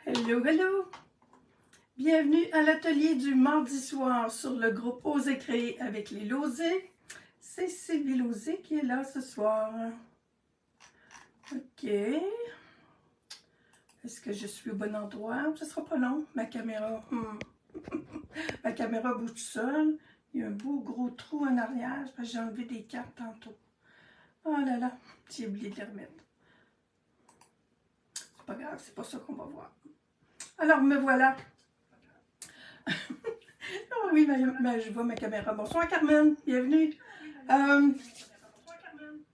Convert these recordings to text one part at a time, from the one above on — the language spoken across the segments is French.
Hello, hello! Bienvenue à l'atelier du mardi soir sur le groupe Oser créer avec les Lozé. C'est Sylvie Lozé qui est là ce soir. Ok. Est-ce que je suis au bon endroit? Ce sera pas long. Ma caméra, ma caméra bouge seule. Il y a un beau gros trou en arrière parce que j'ai enlevé des cartes tantôt. Oh là là, j'ai oublié de les remettre. C'est pas grave, c'est pas ça qu'on va voir. Alors, me voilà. Oh oui, je vois ma caméra. Bonsoir Carmen, bienvenue.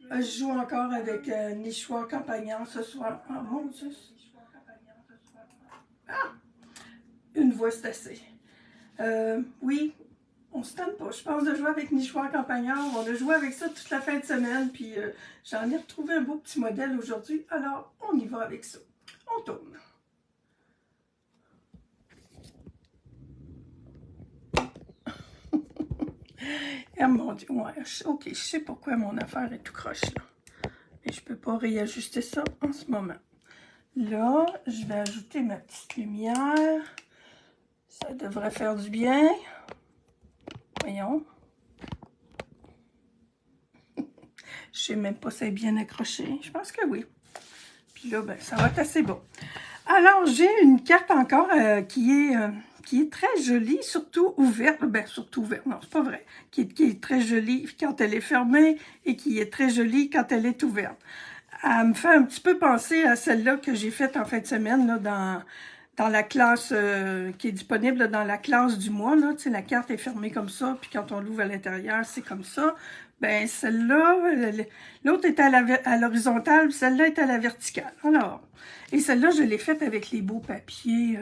Je joue encore avec Nichois Campagnard ce soir. Oh mon Dieu. Ah, une voix c'est assez. Oui, on se tente pas. Je pense de jouer avec Nichois Campagnard. On a joué avec ça toute la fin de semaine. Puis j'en ai retrouvé un beau petit modèle aujourd'hui. Alors, on y va avec ça. On tourne. Ah mon Dieu, ouais, ok, je sais pourquoi mon affaire est tout croche là. Mais je peux pas réajuster ça en ce moment. Là, je vais ajouter ma petite lumière. Ça devrait faire du bien. Voyons. Je sais même pas si c'est bien accroché. Je pense que oui. Puis là, ben, ça va être assez bon. Alors, j'ai une carte encore qui est très jolie, surtout ouverte. Ben, surtout ouverte, non, c'est pas vrai. Qui est très jolie quand elle est fermée et qui est très jolie quand elle est ouverte. Elle me fait un petit peu penser à celle-là que j'ai faite en fin de semaine là, dans la classe qui est disponible là, dans la classe du mois. Là, tu sais, la carte est fermée comme ça, puis quand on l'ouvre à l'intérieur, c'est comme ça. Ben celle-là, l'autre est à l'horizontale, celle-là est à la verticale. Alors, et celle-là, je l'ai faite avec les beaux papiers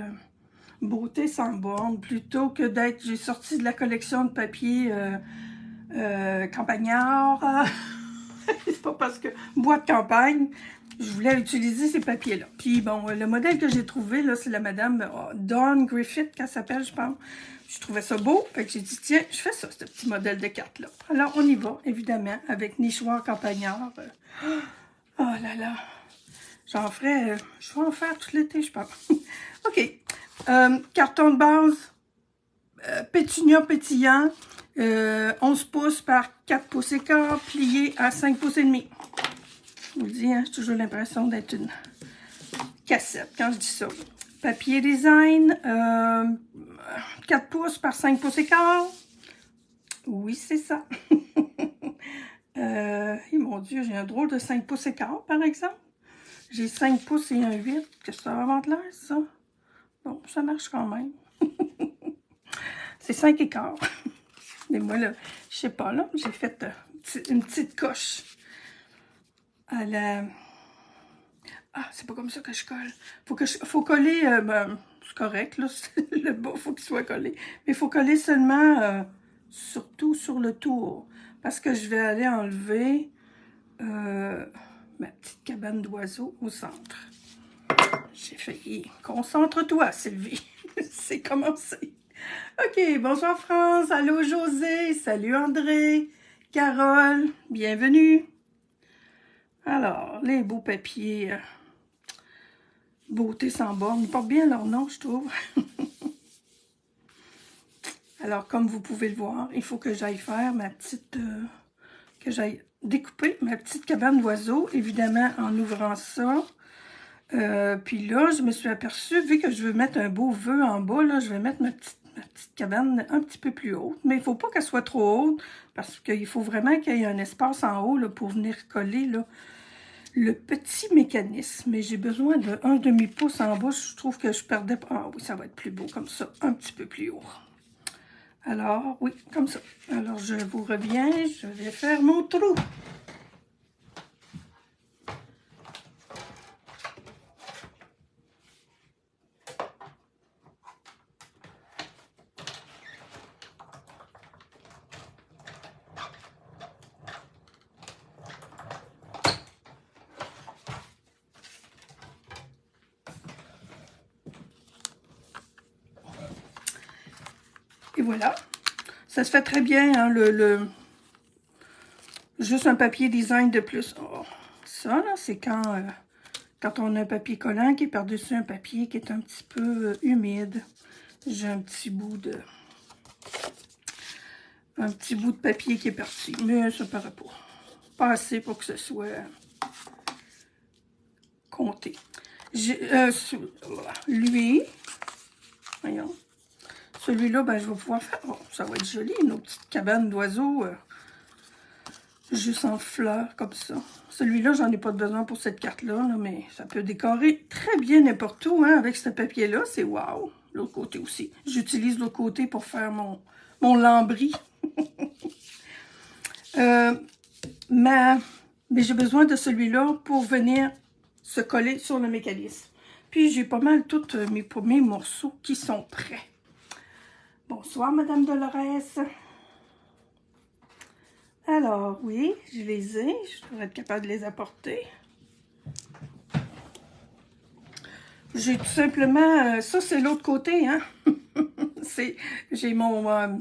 Beauté sans borne, plutôt que d'être... J'ai sorti de la collection de papiers Campagnard. C'est pas parce que bois de campagne, je voulais utiliser ces papiers-là. Puis bon, le modèle que j'ai trouvé, là, c'est la madame Dawn Griffith, qu'elle s'appelle, je pense. Je trouvais ça beau, fait que j'ai dit, tiens, je fais ça, ce petit modèle de carte-là. Alors, on y va, évidemment, avec Nichoir Campagnard. Oh là là, j'en ferai, je vais en faire tout l'été, je pense. OK, carton de base, pétunia pétillant, 11 pouces par 4 pouces et quart, plié à 5 pouces et demi. Je vous dis, hein, j'ai toujours l'impression d'être une cassette quand je dis ça. Papier design, 4 pouces par 5 pouces et quart. Oui, c'est ça. Mon Dieu, j'ai un drôle de 5 pouces et quart, par exemple. J'ai 5 pouces et un 8. Qu'est-ce que ça va avoir de l'air, ça? Bon, ça marche quand même. C'est 5 et quart. Mais moi, là, je sais pas, là, j'ai fait une petite coche à la... Ah, c'est pas comme ça que je colle. Faut coller, ben, c'est correct, là, le bas, faut qu'il soit collé. Mais il faut coller seulement, surtout sur le tour. Parce que je vais aller enlever ma petite cabane d'oiseaux au centre. J'ai failli. Concentre-toi, Sylvie. C'est commencé. OK, bonsoir France. Allô José. Salut André. Carole, bienvenue. Alors, les beaux papiers... Beauté sans borne. Ils portent bien leur nom, je trouve. Alors, comme vous pouvez le voir, il faut que j'aille faire ma petite... que j'aille découper ma petite cabane d'oiseaux, évidemment, en ouvrant ça. Puis là, je me suis aperçue, vu que je veux mettre un beau vœu en bas, là, je vais mettre ma petite cabane un petit peu plus haute. Mais il ne faut pas qu'elle soit trop haute, parce qu'il faut vraiment qu'il y ait un espace en haut là, pour venir coller là, le petit mécanisme. Mais j'ai besoin de 1/2 pouce en bas. Je trouve que je perdais... Ah oui, ça va être plus beau comme ça, un petit peu plus haut. Alors, oui, comme ça. Alors, je vous reviens. Je vais faire mon trou. Et voilà. Ça se fait très bien, hein, juste un papier design de plus. Oh, ça, là, c'est quand quand on a un papier collant qui est par-dessus un papier qui est un petit peu humide, j'ai un petit bout de papier qui est parti, mais ça paraît pas. Pas assez pour que ce soit compté. Lui, voyons, celui-là, ben, je vais pouvoir faire, oh, ça va être joli, nos petites cabanes d'oiseaux, juste en fleurs, comme ça. Celui-là, j'en ai pas besoin pour cette carte-là, là, mais ça peut décorer très bien n'importe où, hein, avec ce papier-là, c'est wow. L'autre côté aussi. J'utilise l'autre côté pour faire mon lambris. Mais j'ai besoin de celui-là pour venir se coller sur le mécanisme. Puis j'ai pas mal tous mes premiers morceaux qui sont prêts. Bonsoir, Madame Dolores. Alors, oui, je les ai. Je devrais être capable de les apporter. J'ai tout simplement... ça, c'est l'autre côté, hein. J'ai ma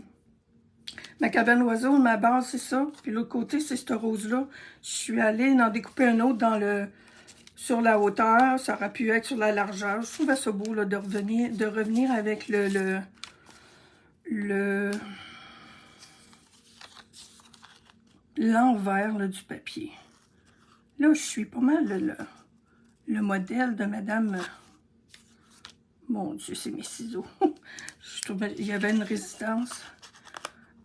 cabane oiseau, ma base, c'est ça. Puis l'autre côté, c'est cette rose-là. Je suis allée en découper un autre sur la hauteur. Ça aurait pu être sur la largeur. Je trouvais ça beau là, de revenir avec l'envers du papier. Là, je suis pas mal le modèle de Madame... Mon Dieu, c'est mes ciseaux. Je trouvais il y avait une résistance.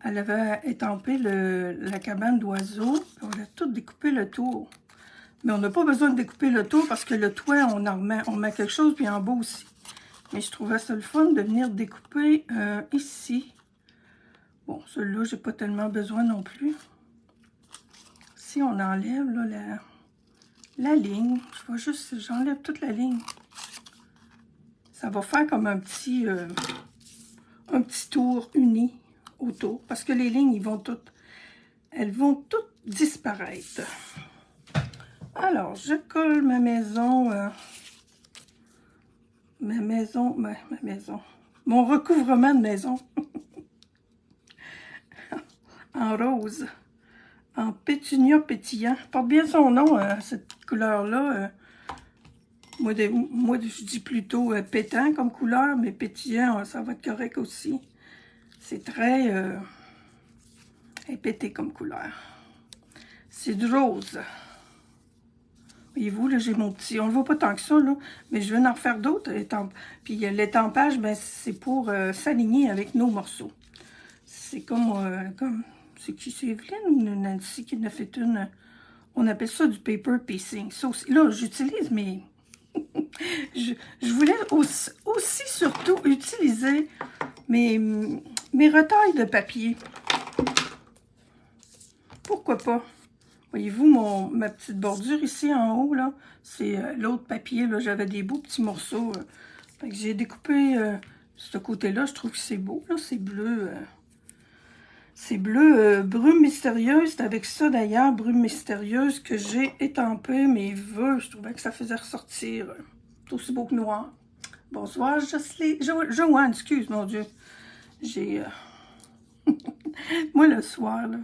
Elle avait étampé la cabane d'oiseaux. On a tout découpé le tour. Mais on n'a pas besoin de découper le tour parce que le toit, on met quelque chose, puis en bas aussi. Mais je trouvais ça le fun de venir découper ici. Bon, celui-là, j'ai pas tellement besoin non plus. Si on enlève là, la ligne, j'enlève toute la ligne. Ça va faire comme un petit tour uni autour. Parce que les lignes, elles vont toutes disparaître. Alors, je colle ma maison. Mon recouvrement de maison. En rose. En pétunia pétillant. Porte bien son nom, cette couleur-là. Moi, je dis plutôt pétant comme couleur, mais pétillant, ça va être correct aussi. C'est très épété comme couleur. C'est du rose. Voyez-vous, là, j'ai mon petit... On ne le voit pas tant que ça, là, mais je viens d'en faire d'autres. Puis l'étampage, ben, c'est pour s'aligner avec nos morceaux. C'est comme... C'est qui, c'est Evelyne ou Nancy qui en a fait une... On appelle ça du paper piecing. Ça aussi, là, j'utilise mes... je voulais aussi surtout utiliser mes retailles de papier. Pourquoi pas? Voyez-vous, ma petite bordure ici en haut, là, c'est l'autre papier, là, j'avais des beaux petits morceaux. Fait que j'ai découpé ce côté-là, je trouve que c'est beau, là, c'est bleu. C'est bleu brume mystérieuse, c'est avec ça d'ailleurs, brume mystérieuse, que j'ai étampé mes vœux. Je trouvais que ça faisait ressortir tout aussi beau que noir. Bonsoir, Joanne, excuse, mon Dieu. J'ai... Moi, le soir, là,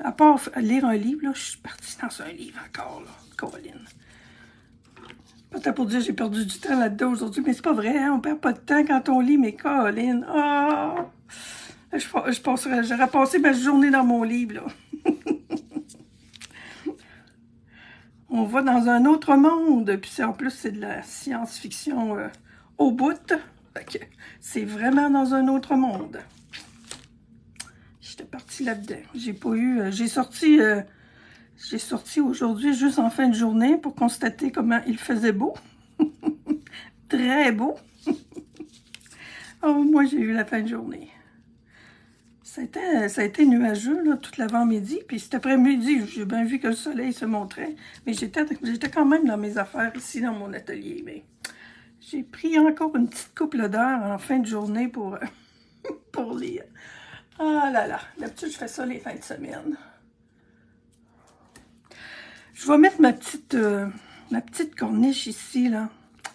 à part lire un livre, là, je suis partie dans un livre encore, là, Caroline. Peut-être pour dire que j'ai perdu du temps là-dedans aujourd'hui, mais c'est pas vrai, hein, on perd pas de temps quand on lit, mais Caroline, oh, j'aurais passé ma journée dans mon livre, là. On va dans un autre monde, puis en plus, c'est de la science-fiction au bout. C'est vraiment dans un autre monde. J'étais partie là-dedans. J'ai pas eu... j'ai sorti aujourd'hui juste en fin de journée pour constater comment il faisait beau. Très beau. Oh, moi, j'ai eu la fin de journée. Ça a été nuageux là, toute l'avant-midi. Puis cet après-midi, j'ai bien vu que le soleil se montrait. Mais j'étais quand même dans mes affaires ici dans mon atelier. Mais j'ai pris encore une petite couple d'heures en fin de journée pour lire. Ah là là, d'habitude, je fais ça les fins de semaine. Je vais mettre ma petite corniche ici, là,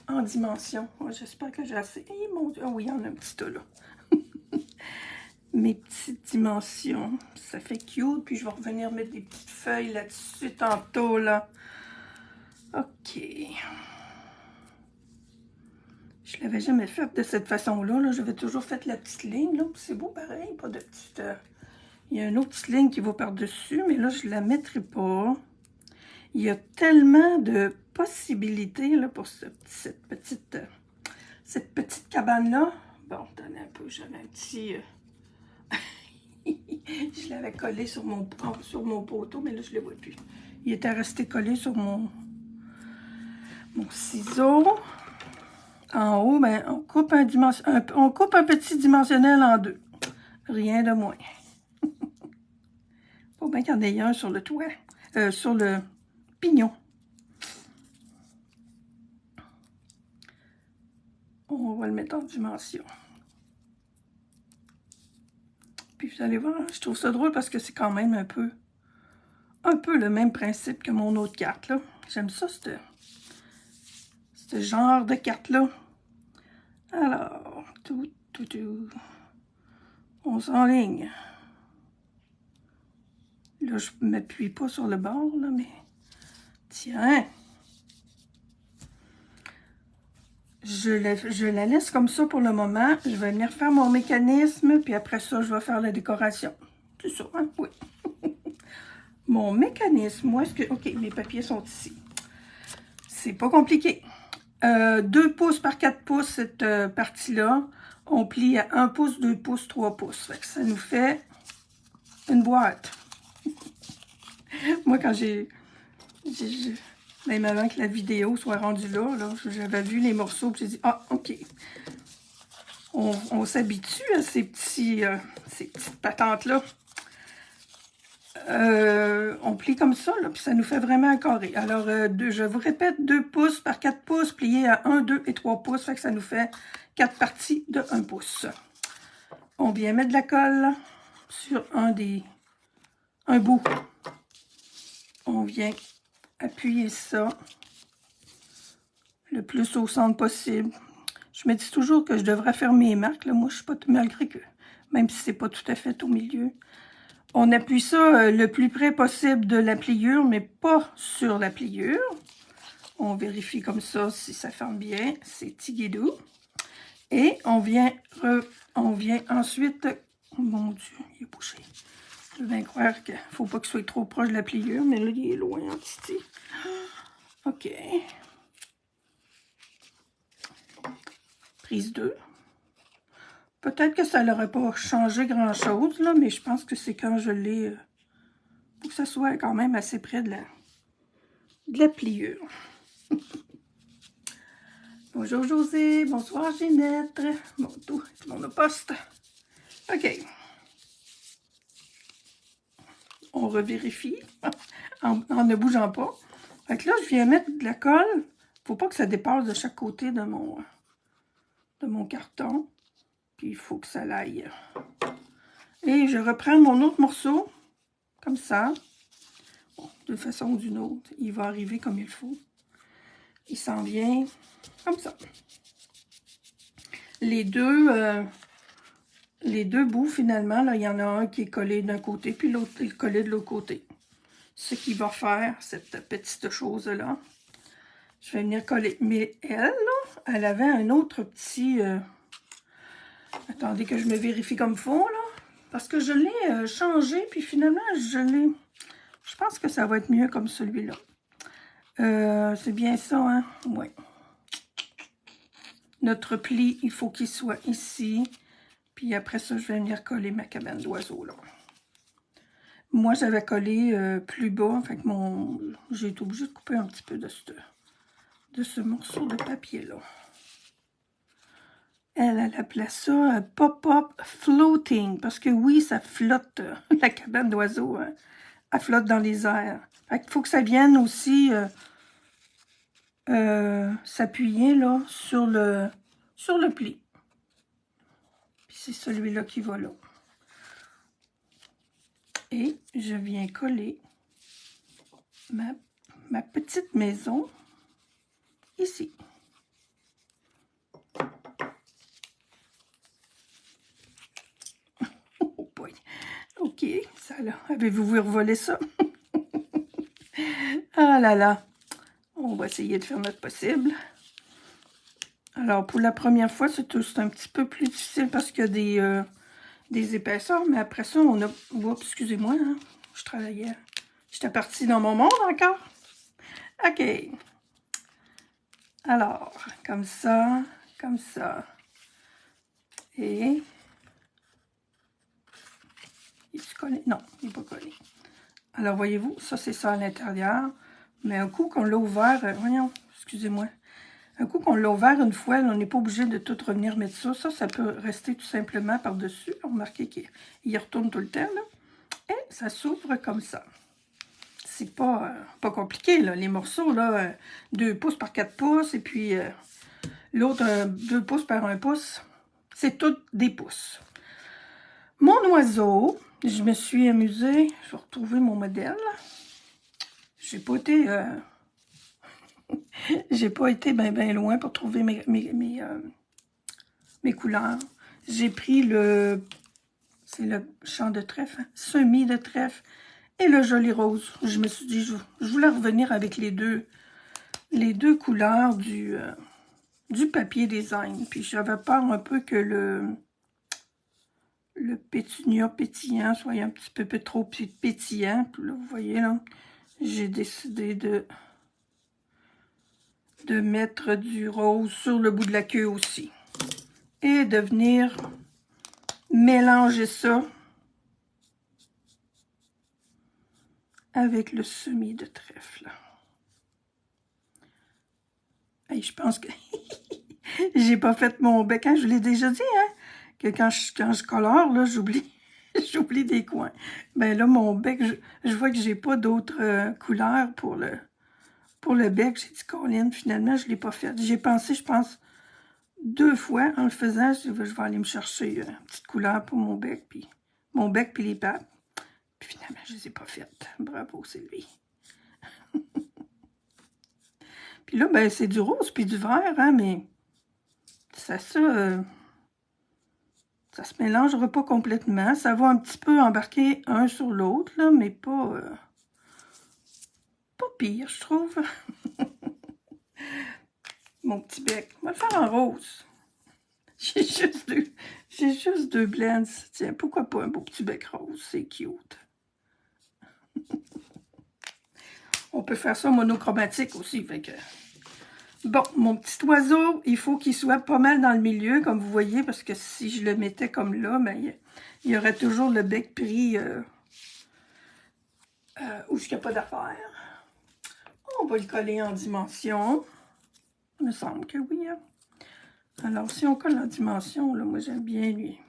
en dimension. Oh, j'espère que j'ai assez. Eh, mon Dieu, oh oui, il y en a un petit tas, là. Mes petites dimensions. Ça fait cute. Puis je vais revenir mettre des petites feuilles là-dessus tantôt, là. OK. Je l'avais jamais fait de cette façon-là. Là. J'avais toujours fait la petite ligne. C'est beau pareil, pas de petite... Il y a une autre petite ligne qui va par-dessus, mais là, je ne la mettrai pas. Il y a tellement de possibilités là, pour cette petite cabane-là. Bon, attendez un peu, j'avais un petit... je l'avais collé sur mon poteau, mais là, je ne le vois plus. Il était resté collé sur mon ciseau. En haut, ben, on coupe un petit dimensionnel en deux. Rien de moins. Faut bien qu'il y en ait un sur le toit, sur le pignon. On va le mettre en dimension. Puis vous allez voir, je trouve ça drôle parce que c'est quand même un peu le même principe que mon autre carte, là. J'aime ça, ce genre de carte-là. Alors, tout. On s'enligne. Là, je ne m'appuie pas sur le bord, là, mais... Tiens! Je la laisse comme ça pour le moment. Je vais venir faire mon mécanisme, puis après ça, je vais faire la décoration. C'est ça, hein? Oui. Mon mécanisme, où est-ce que... OK, mes papiers sont ici. C'est pas compliqué. 2 pouces par 4 pouces, cette partie-là. On plie à 1 pouce, 2 pouces, 3 pouces. Fait que ça nous fait une boîte. Moi, quand même avant que la vidéo soit rendue là, j'avais vu les morceaux, puis j'ai dit, ah, OK. On s'habitue à ces petites patentes-là. On plie comme ça, là, puis ça nous fait vraiment un carré. Alors, je vous répète, 2 pouces par 4 pouces, pliés à 1, 2 et 3 pouces, fait que ça nous fait 4 parties de 1 pouce. On vient mettre de la colle sur un bout. On vient appuyer ça le plus au centre possible. Je me dis toujours que je devrais faire mes marques, là. Moi, je suis pas, malgré que, même si c'est pas tout à fait au milieu. On appuie ça le plus près possible de la pliure, mais pas sur la pliure. On vérifie comme ça si ça ferme bien. C'est tiguidou. Et on vient ensuite... Oh mon Dieu, il est bouché. Je veux bien croire qu'il ne faut pas qu'il soit trop proche de la pliure, mais là, il est loin en titi. OK. Prise 2. Peut-être que ça n'aurait pas changé grand-chose, là, mais je pense que c'est quand je l'ai... faut que ça soit quand même assez près de la pliure. Bonjour José, bonsoir Ginette. Bon, tout mon poste. OK. On revérifie en ne bougeant pas. Fait que là, je viens mettre de la colle. Faut pas que ça dépasse de chaque côté de mon carton. Puis il faut que ça l'aille. Et je reprends mon autre morceau, comme ça. Bon, de façon ou d'une autre, il va arriver comme il faut. Il s'en vient comme ça. Les deux bouts, finalement, là, il y en a un qui est collé d'un côté, puis l'autre est collé de l'autre côté. Ce qui va faire cette petite chose-là. Je vais venir coller. Mais elle, là, elle avait un autre petit... Attendez que je me vérifie comme il faut, là. Parce que je l'ai changé, puis finalement, je pense que ça va être mieux comme celui-là. C'est bien ça, hein? Oui. Notre pli, il faut qu'il soit ici. Puis après ça, je vais venir coller ma cabane d'oiseaux, là. Moi, j'avais collé plus bas, fait que j'ai été obligée de couper un petit peu de ce morceau de papier-là. Elle appelait ça pop-up floating, parce que oui, ça flotte, la cabane d'oiseaux, hein, elle flotte dans les airs. Fait qu'il faut que ça vienne aussi s'appuyer là sur le pli. Puis c'est celui-là qui va là. Et je viens coller ma petite maison ici. Oh boy. OK, ça là. Avez-vous vu revoler ça? Ah là là. on va essayer de faire notre possible. Alors, pour la première fois, c'est un petit peu plus difficile parce qu'il y a des épaisseurs, mais après ça, on a... Oups, excusez-moi, hein, je travaillais. J'étais partie dans mon monde encore. OK. Alors, comme ça, comme ça. Et... est-tu collé? Non, il n'est pas collé. Alors, voyez-vous, ça, c'est ça à l'intérieur. Mais un coup qu'on l'a ouvert... voyons, excusez-moi. Un coup qu'on l'a ouvert une fois, là, on n'est pas obligé de tout revenir mettre ça. Ça peut rester tout simplement par-dessus. Remarquez qu'il retourne tout le temps, là. Et ça s'ouvre comme ça. C'est pas compliqué, là. Les morceaux, là, 2 pouces par 4 pouces, et puis l'autre, 2 pouces par 1 pouce. C'est tout des pouces. Mon oiseau, je me suis amusée. Je vais retrouver mon modèle. J'ai pas été... j'ai pas été ben loin pour trouver mes couleurs. J'ai pris c'est le champ de trèfle, hein, semis de trèfle et le joli rose. Je me suis dit, je voulais revenir avec les deux couleurs du papier design. Puis j'avais peur un peu que le pétunia pétillant soit un petit peu trop pétillant. Puis là, vous voyez, là, j'ai décidé de mettre du rose sur le bout de la queue aussi. Et de venir mélanger ça avec le semis de trèfle. Hey, je pense que j'ai pas fait mon bec. Hein? Je l'ai déjà dit, hein? Que quand je colore, là, j'oublie j'oublie des coins. Ben là, mon bec, je vois que j'ai pas d'autres couleurs pour le bec. J'ai dit, Colin, finalement, je l'ai pas fait. J'ai pensé, je pense, 2 fois en le faisant. Je vais aller me chercher une petite couleur pour mon bec, puis les pattes. Puis finalement, je les ai pas faites. Bravo, c'est lui. Puis là, ben, c'est du rose puis du vert, hein, mais ça se mélangera pas complètement. Ça va un petit peu embarquer un sur l'autre, là, mais pas pire, je trouve. Mon petit bec. On va le faire en rose. J'ai juste deux blends. Tiens, pourquoi pas un beau petit bec rose? C'est cute. On peut faire ça monochromatique aussi, fait que... Bon, mon petit oiseau, il faut qu'il soit pas mal dans le milieu, comme vous voyez, parce que si je le mettais comme là, ben, il y aurait toujours le bec pris où il n'y a pas d'affaire. On va le coller en dimension. Il me semble que oui. Hein? Alors, si on colle en dimension, là, moi, j'aime bien lui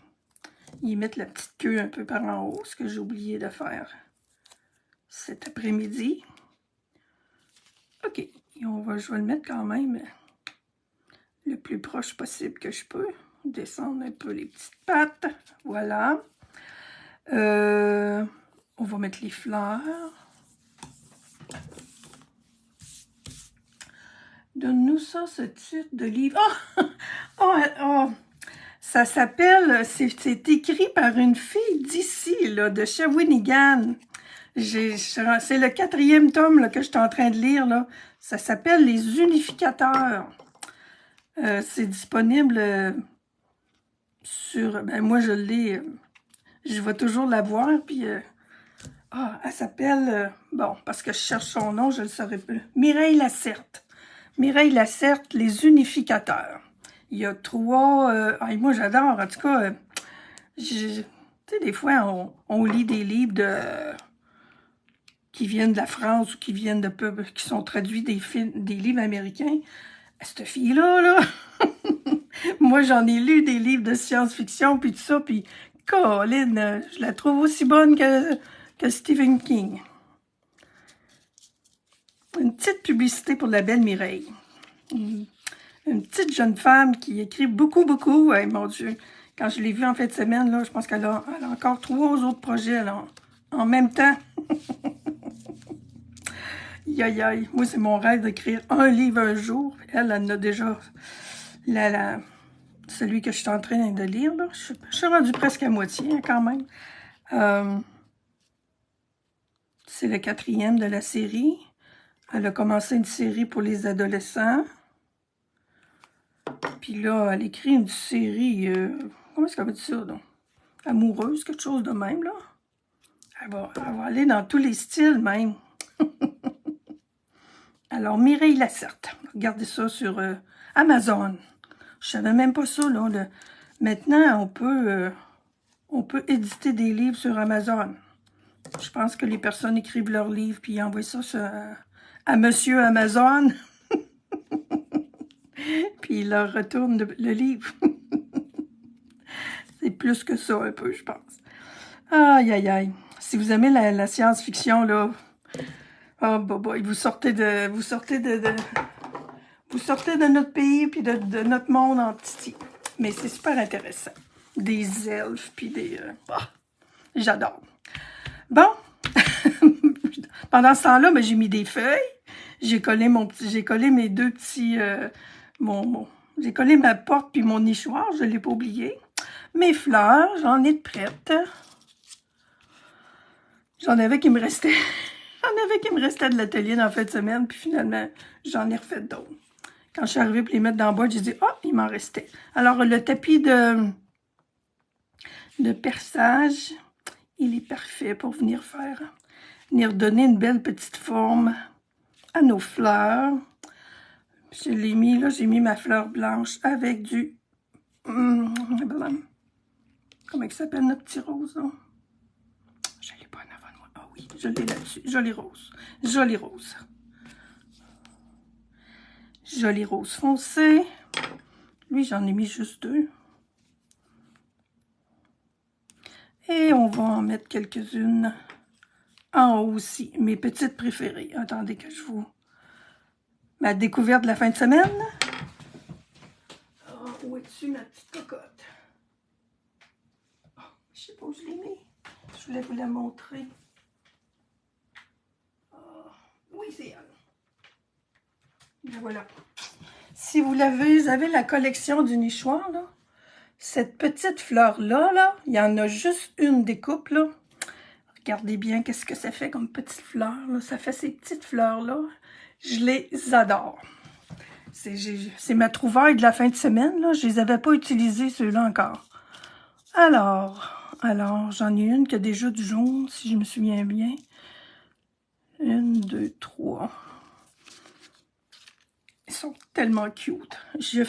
y mettre la petite queue un peu par en haut, ce que j'ai oublié de faire cet après-midi. OK. Et je vais le mettre quand même le plus proche possible que je peux. Descendre un peu les petites pattes. Voilà. On va mettre les fleurs. Donne-nous ça, ce titre de livre. Oh! Oh! Oh! Ça s'appelle... C'est écrit par une fille d'ici, là, de Shawinigan. C'est le 4e tome là, que je suis en train de lire. Là. Ça s'appelle Les Unificateurs. C'est disponible sur... Ben, moi, je l'ai... je vais toujours la voir. Puis, elle s'appelle... bon, parce que je cherche son nom, je le saurais plus. Mireille Lacerte. Mireille Lacerte, Les Unificateurs. Il y a 3... moi, j'adore. En tout cas, tu sais, des fois, on lit des livres qui viennent de la France ou qui viennent de peuples, qui sont traduits des livres américains. Cette fille-là, là, moi, j'en ai lu des livres de science-fiction, puis tout ça, puis Colin, je la trouve aussi bonne que Stephen King. Une petite publicité pour la belle Mireille. Une petite jeune femme qui écrit beaucoup, beaucoup. Ouais, mon Dieu, quand je l'ai vue en fin de semaine, là, je pense qu'elle a encore 3 autres projets là, en même temps. Aïe, aïe. Moi, c'est mon rêve d'écrire un livre un jour. Elle en a déjà celui que je suis en train de lire. Là. Je suis rendue presque à moitié, hein, quand même. C'est le 4e de la série. Elle a commencé une série pour les adolescents. Puis là, elle écrit une série, comment est-ce qu'elle va dire ça, donc? Amoureuse, quelque chose de même, là. Elle va aller dans tous les styles, même. Alors, Mireille Lacerte. Regardez ça sur Amazon. Je savais même pas ça, là. Maintenant, on peut éditer des livres sur Amazon. Je pense que les personnes écrivent leurs livres puis envoient ça à Monsieur Amazon. Puis il leur retourne le livre. C'est plus que ça, un peu, je pense. Aïe, aïe, aïe. Si vous aimez la science-fiction, là, oh, bah, vous sortez de notre pays puis de notre monde en titi. Mais c'est super intéressant. Des elfes puis des... j'adore. Bon. Pendant ce temps-là, ben, j'ai mis des feuilles. J'ai collé mes deux petits... j'ai collé ma porte puis mon nichoir, je ne l'ai pas oublié. Mes fleurs, j'en ai de prêtes. J'en avais qui me restait. J'en avais qui me restait de l'atelier dans la fin de semaine, puis finalement, j'en ai refait d'autres. Quand je suis arrivée pour les mettre dans la boîte, j'ai dit, oh, il m'en restait. Alors, le tapis de perçage, il est parfait pour venir donner une belle petite forme à nos fleurs. Je l'ai mis, là, j'ai mis ma fleur blanche avec du... comment il s'appelle notre petit rose, là? Je ne l'ai pas en avant de moi. Ah oui, je l'ai là-dessus. Jolie rose. Jolie rose. Jolie rose foncée. Lui, j'en ai mis juste deux. Et on va en mettre quelques-unes en haut aussi. Mes petites préférées. Attendez que je vous... Ma découverte de la fin de semaine. Oh, où est-tu, ma petite cocotte? Oh, je ne sais pas où je l'ai mis. Je voulais vous la montrer. Oh, oui, c'est elle. Ben voilà. Si vous avez la collection du nichoir, là, cette petite fleur-là, là, il y en a juste une découpe, là. Regardez bien qu'est-ce que ça fait comme petite fleur, là. Ça fait ces petites fleurs-là. Je les adore. C'est ma trouvaille de la fin de semaine, là. Je les avais pas utilisées, ceux-là, encore. Alors, j'en ai une qui a déjà du jaune, si je me souviens bien. 1, 2, 3. Ils sont tellement cute. Je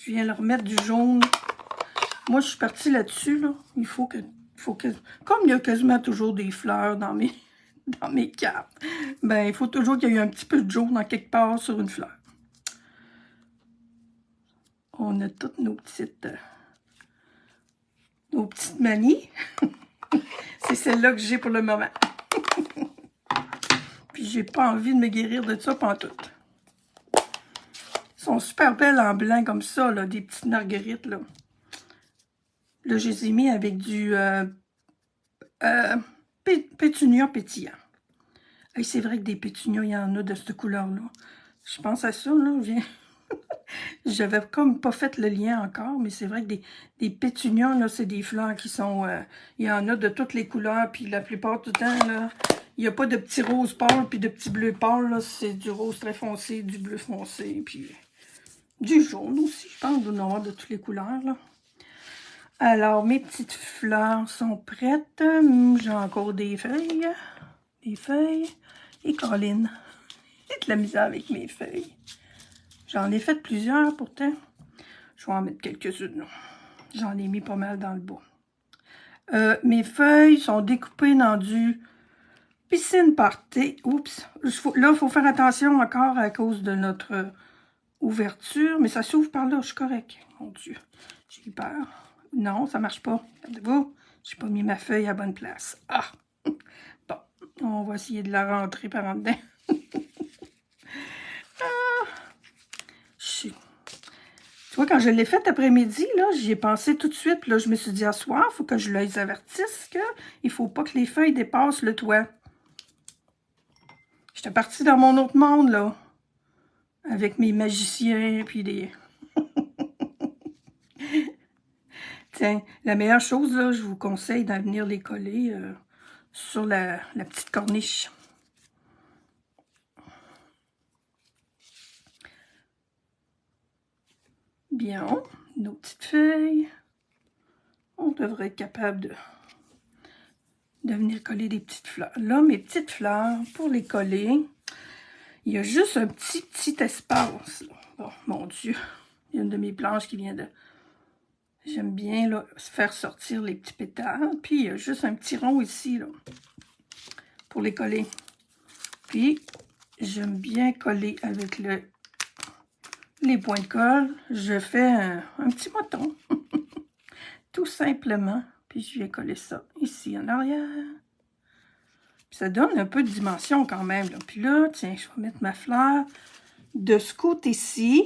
viens leur mettre du jaune. Moi, je suis partie là-dessus, là. Il faut que... Comme il y a quasiment toujours des fleurs dans mes cartes, ben, il faut toujours qu'il y ait un petit peu de jaune en quelque part sur une fleur. On a toutes nos petites manies. C'est celle-là que j'ai pour le moment. Puis, j'ai pas envie de me guérir de ça pantoute. Ils sont super belles en blanc comme ça, là, des petites marguerites, là. Là, je les ai mis avec du pétunia pétillant. Hey, c'est vrai que des pétunias, il y en a de cette couleur-là. Je pense à ça, là. J'avais comme pas fait le lien encore, mais c'est vrai que des pétunias, là, c'est des fleurs qui sont... il y en a de toutes les couleurs, puis la plupart du temps, là, il n'y a pas de petits roses pâles, puis de petits bleus pâles, là. C'est du rose très foncé, du bleu foncé, puis du jaune aussi, je pense, d'en avoir de toutes les couleurs, là. Alors, mes petites fleurs sont prêtes. J'ai encore des feuilles. Et Colline. J'ai de la misère avec mes feuilles. J'en ai fait plusieurs pourtant. Je vais en mettre quelques-unes. J'en ai mis pas mal dans le bas. Mes feuilles sont découpées dans du piscine party. Oups. Là, il faut faire attention encore à cause de notre ouverture. Mais ça s'ouvre par là, je suis correct. Mon Dieu, j'ai eu peur. Non, ça marche pas. Regardez-vous, j'ai pas mis ma feuille à bonne place. Ah! Bon, on va essayer de la rentrer par en dedans. Tu vois, quand je l'ai faite après-midi, là, j'y ai pensé tout de suite. Puis là, je me suis dit, à soir, il faut que je les avertisse qu'il ne faut pas que les feuilles dépassent le toit. J'étais partie dans mon autre monde, là. Avec mes magiciens, puis des... Tiens, la meilleure chose, là, je vous conseille d'en venir les coller sur la petite corniche. Bien, nos petites feuilles. On devrait être capable de venir coller des petites fleurs. Là, mes petites fleurs, pour les coller, il y a juste un petit espace. Là. Bon, mon Dieu, il y a une de mes planches qui vient de... J'aime bien là, faire sortir les petits pétales. Puis, il y a juste un petit rond ici, là, pour les coller. Puis, j'aime bien coller avec les points de colle. Je fais un petit bouton, tout simplement. Puis, je vais coller ça ici en arrière. Puis, ça donne un peu de dimension quand même. Là. Puis là, tiens, je vais mettre ma fleur de ce côté-ci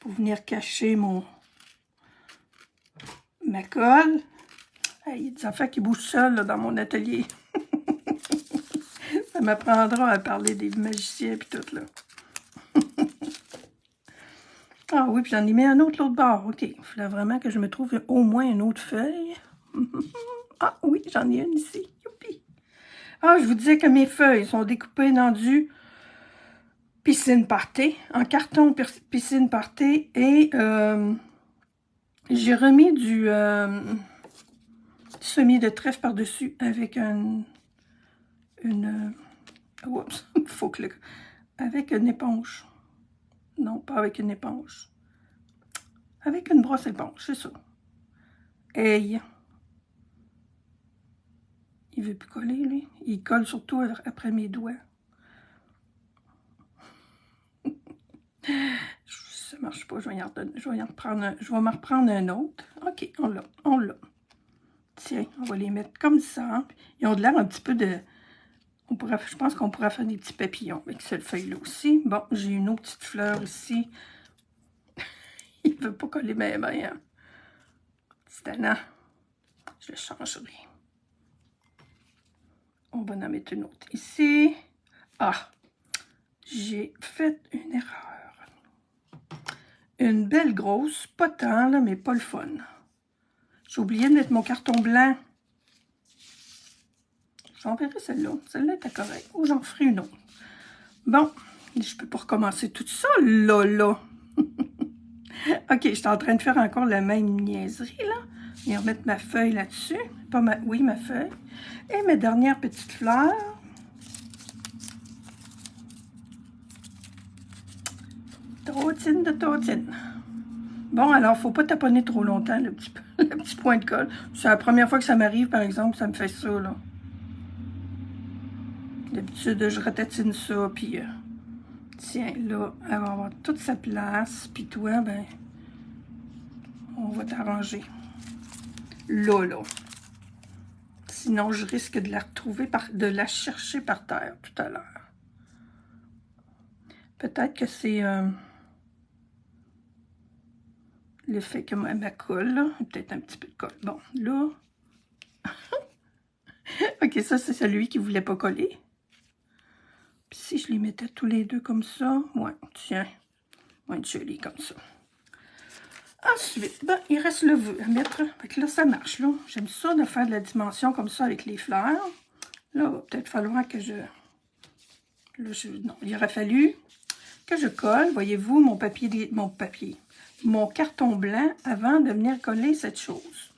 pour venir cacher ma colle. Hey, il y a des affaires qui bougent seules là, dans mon atelier. Ça m'apprendra à parler des magiciens et tout là. Ah oui, puis j'en ai mis un autre l'autre bord. OK, il fallait vraiment que je me trouve au moins une autre feuille. Ah oui, j'en ai une ici. Youpi! Ah, je vous disais que mes feuilles sont découpées dans du piscine party, en carton piscine party. Et j'ai remis du semis de trèfle par-dessus avec oups, faut que avec une éponge. Non, pas avec une éponge. Avec une brosse éponge, c'est ça. Hey! Il veut plus coller, lui. Il colle surtout après mes doigts. Ça marche pas, je vais m'en reprendre un autre. OK, on l'a. Tiens, on va les mettre comme ça. Ils ont de l'air un petit peu de... je pense qu'on pourrait faire des petits papillons avec cette feuille-là aussi. Bon, j'ai une autre petite fleur ici. Il ne veut pas coller mes mains. Hein. C'est tannant. Je le changerai. On va en mettre une autre ici. Ah, j'ai fait une erreur. Une belle grosse, pas tant, là, mais pas le fun. J'ai oublié de mettre mon carton blanc. J'enverrai celle-là. Celle-là était correcte. Ou j'en ferai une autre. Bon, je peux pas recommencer tout ça, là. OK, je suis en train de faire encore la même niaiserie, là. Je vais remettre ma feuille là-dessus. Oui, ma feuille. Et mes dernières petites fleurs. Trotine de trotine. Bon, alors, faut pas taponner trop longtemps, le petit point de colle. C'est la première fois que ça m'arrive, par exemple, ça me fait ça, là. D'habitude, je ratatine ça, puis... tiens, là, elle va avoir toute sa place. Puis toi, ben... on va t'arranger. Là. Sinon, je risque de la retrouver, de la chercher par terre tout à l'heure. Peut-être que c'est le fait que ma colle, là, peut-être un petit peu de colle. Bon, là... OK, ça, c'est celui qui ne voulait pas coller. Puis si je les mettais tous les deux comme ça, ouais, tiens, va être joli comme ça. Ensuite, ben, il reste le vœu à mettre. Fait que là, ça marche, là. J'aime ça de faire de la dimension comme ça avec les fleurs. Là, il va peut-être falloir que je... Là, non, il aurait fallu que je colle, voyez-vous, mon carton blanc avant de venir coller cette chose.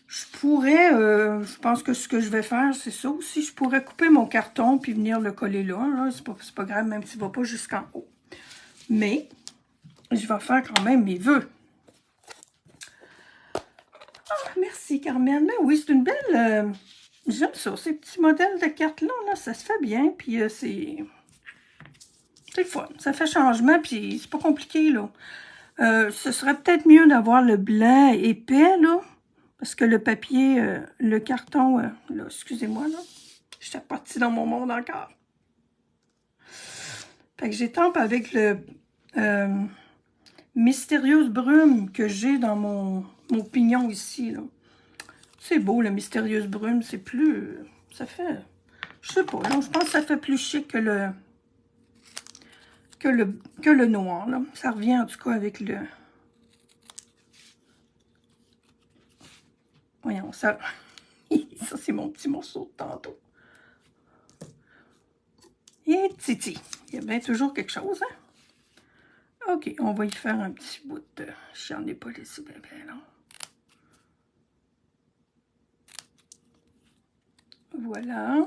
Je pourrais, je pense que ce que je vais faire, c'est ça aussi. Je pourrais couper mon carton puis venir le coller là. C'est pas grave, même s'il ne va pas jusqu'en haut. Mais, je vais faire quand même mes vœux. Ah, merci Carmen. Ben oui, c'est une belle... j'aime ça, ces petits modèles de cartes-là, là, ça se fait bien. Puis c'est le fun. Ça fait changement, puis c'est pas compliqué, là. Ce serait peut-être mieux d'avoir le blanc épais, là. Parce que le papier, le carton, là, excusez-moi, là, j'étais partie dans mon monde encore. Fait que j'étampe avec le mystérieuse brume que j'ai dans mon pignon ici, là. C'est beau, la mystérieuse brume, c'est plus... ça fait... je sais pas, là, je pense que ça fait plus chic que le noir, là. Ça revient en tout cas avec le... Voyons, ça... ça, c'est mon petit morceau de tantôt. Et titi. Il y a bien toujours quelque chose, hein? OK, on va y faire un petit bout de... J'en ai pas laissé bien, non. Voilà.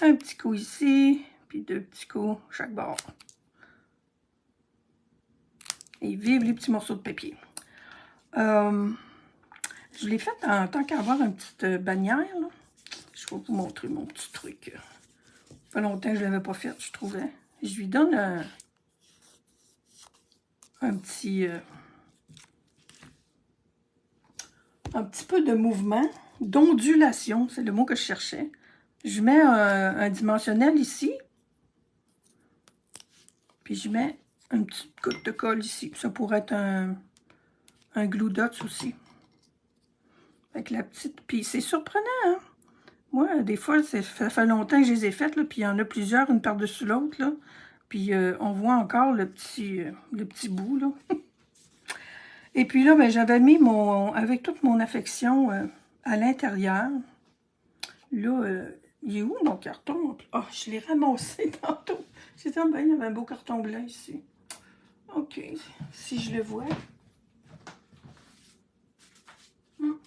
Un petit coup ici, puis 2 petits coups chaque bord. Et vive les petits morceaux de papier. Je l'ai fait en tant qu'avoir une petite bannière, là. Je vais vous montrer mon petit truc. Ça fait longtemps que je ne l'avais pas fait, je trouvais. Je lui donne un petit peu de mouvement, d'ondulation, c'est le mot que je cherchais. Je mets un dimensionnel ici, puis je mets une petite goutte de colle ici. Ça pourrait être un glue dots aussi. Avec la petite... Puis c'est surprenant, hein? Moi, des fois, ça fait longtemps que je les ai faites, là, puis il y en a plusieurs, une par-dessus l'autre, là. Puis on voit encore le petit bout, là. Et puis là, ben, j'avais mis avec toute mon affection à l'intérieur. Là, il est où mon carton? Ah, je l'ai ramassé tantôt. J'ai dit, ben, il y avait un beau carton blanc ici. OK, si je le vois.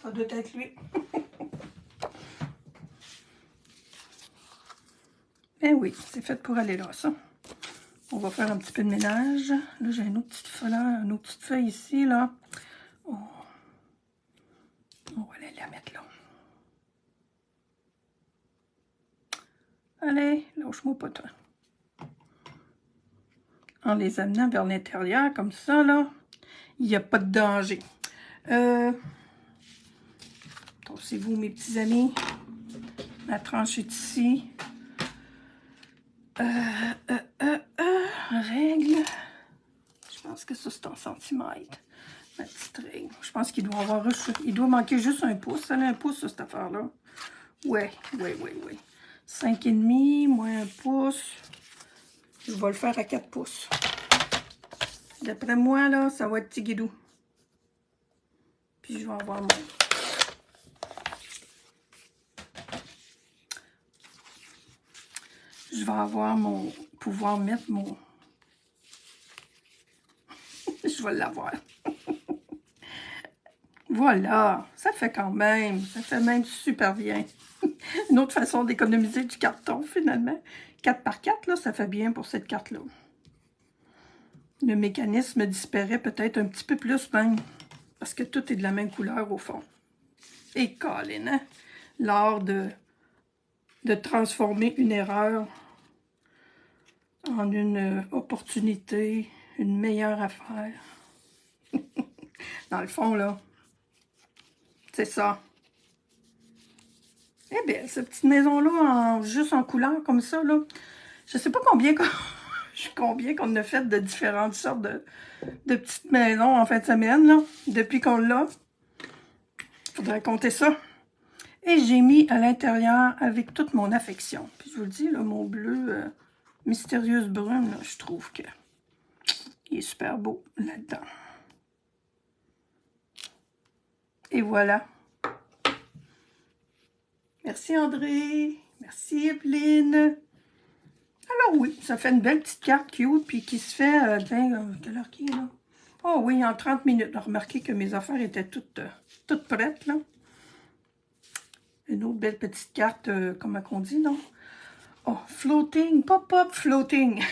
Ça doit être lui. Eh oui, c'est fait pour aller là, ça. On va faire un petit peu de ménage. Là, j'ai une autre petite feuille ici, là. Oh. On va aller la mettre là. Allez, lâche-moi pas toi. En les amenant vers l'intérieur, comme ça, là, il n'y a pas de danger. Torsez-vous, mes petits amis. Ma tranche est ici. Règle. Je pense que ça, c'est en centimètres. Ma petite règle. Je pense qu'il doit avoir... Il doit manquer juste un pouce. Ça a un pouce, ça, cette affaire-là. Ouais. 5,5 moins un pouce. Je vais le faire à 4 pouces. D'après moi, là, ça va être petit guidou. Puis je vais avoir mon... Je vais avoir mon... pouvoir mettre mon... Je vais l'avoir. Voilà, ça fait quand même. Ça fait même super bien. Une autre façon d'économiser du carton, finalement. 4 par 4, là, ça fait bien pour cette carte-là. Le mécanisme disparaît peut-être un petit peu plus même. Parce que tout est de la même couleur au fond. Et Colin, hein? L'art de transformer une erreur en une opportunité, une meilleure affaire. Dans le fond, là, c'est ça. Eh bien, cette petite maison-là, juste en couleur comme ça, là, je sais pas combien qu'on a fait de différentes sortes de petites maisons en fin de semaine, là, depuis qu'on l'a. Faudrait compter ça. Et j'ai mis à l'intérieur avec toute mon affection. Puis je vous le dis, là, mon bleu mystérieuse brune, là, je trouve que il est super beau là-dedans. Et voilà. Merci André. Merci Evelyne. Alors oui, ça fait une belle petite carte cute, puis qui se fait, quelle heure qui est là? Oh oui, en 30 minutes. Remarquez que mes affaires étaient toutes prêtes, là. Une autre belle petite carte, comment qu'on dit, non? Oh, floating, pop-up floating.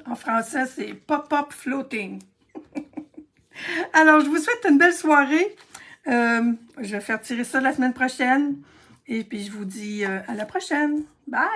En français, c'est pop-up floating. Alors, je vous souhaite une belle soirée. Je vais faire tirer ça la semaine prochaine. Et puis, je vous dis à la prochaine. Bye!